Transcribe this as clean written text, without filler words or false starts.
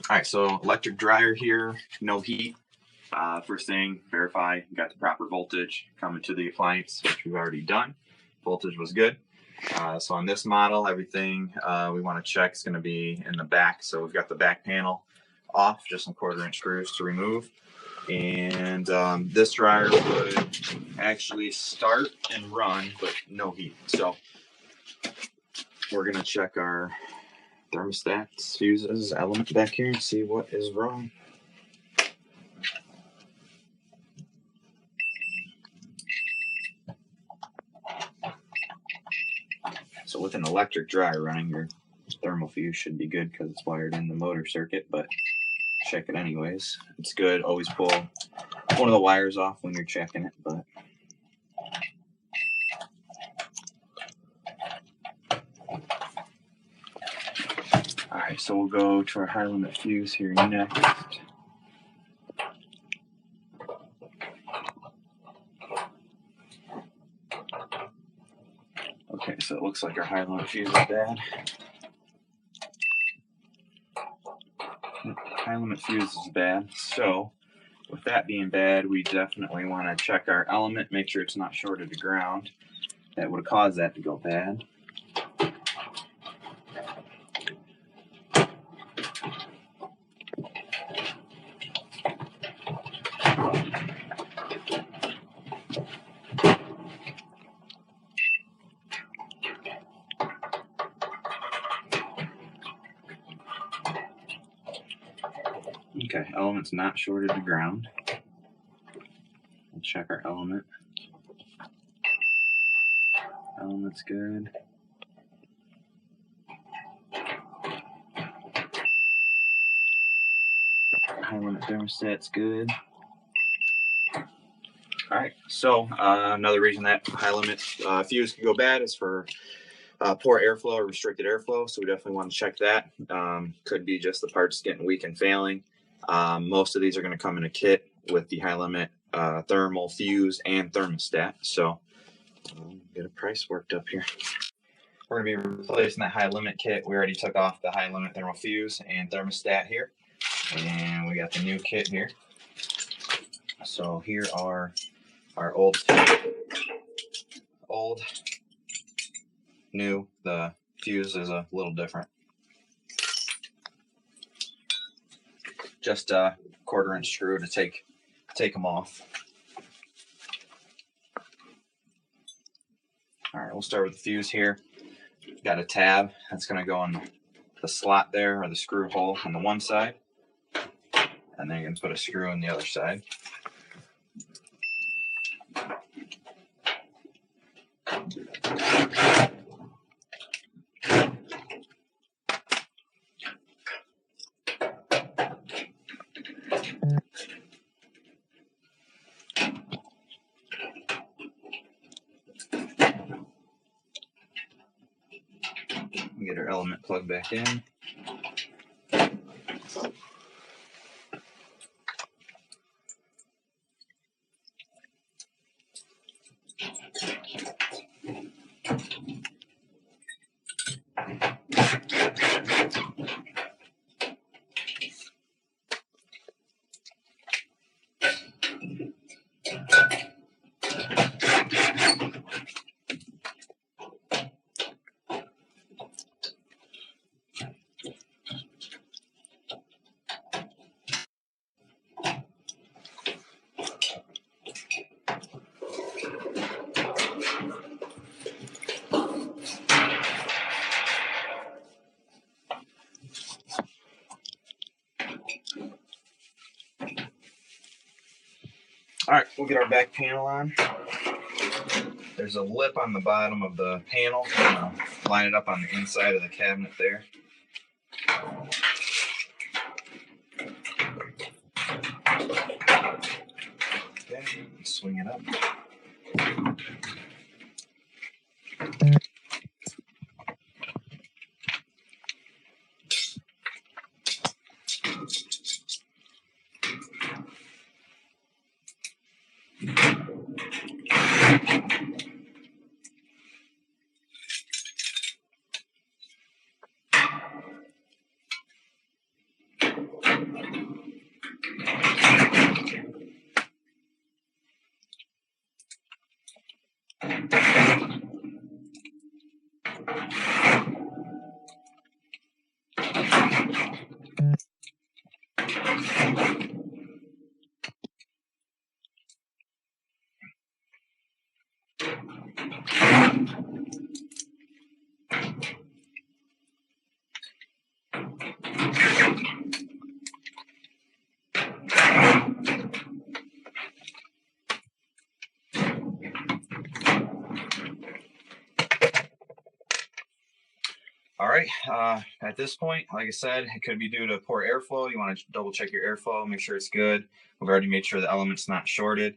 All right, so electric dryer here, no heat. First thing, verify you got the proper voltage coming to the appliance, which we've already done. Voltage was good. So on this model, everything we want to check is going to be in the back. So we've got the back panel off, just some 1/4-inch screws to remove. And this dryer would actually start and run, but no heat. So we're going to check our thermostats, fuses, element back here and see what is wrong. So with an electric dryer running, your thermal fuse should be good because it's wired in the motor circuit, but check it anyways. It's good. Always pull one of the wires off when you're checking it, but alright, so we'll go to our high limit fuse here next. Okay, so it looks like our high limit fuse is bad. High limit fuse is bad. So with that being bad, we definitely want to check our element, make sure it's not shorted to ground. That would cause that to go bad. Okay, element's not shorted to ground. We'll check our element. Element's good. High limit thermostat's good. Alright, so another reason that high limit fuse can go bad is for poor airflow or restricted airflow, so we definitely want to check that. Could be just the parts getting weak and failing. Most of these are going to come in a kit with the high limit thermal fuse and thermostat, so get a price worked up here. We're going to be replacing that high limit kit. We already took off the high limit thermal fuse and thermostat here, and we got the new kit here. So here are our old, new. The fuse is a little different. Just a 1/4-inch screw to take them off. All right, we'll start with the fuse here. Got a tab that's going to go in the slot there, or the screw hole on the one side, and then you're going to put a screw on the other side. Get our element plugged back in. All right, we'll get our back panel on. There's a lip on the bottom of the panel. Line it up on the inside of the cabinet there. Okay, swing it up. All right, at this point, like I said, it could be due to poor airflow. You want to double check your airflow, make sure it's good. We've already made sure the element's not shorted.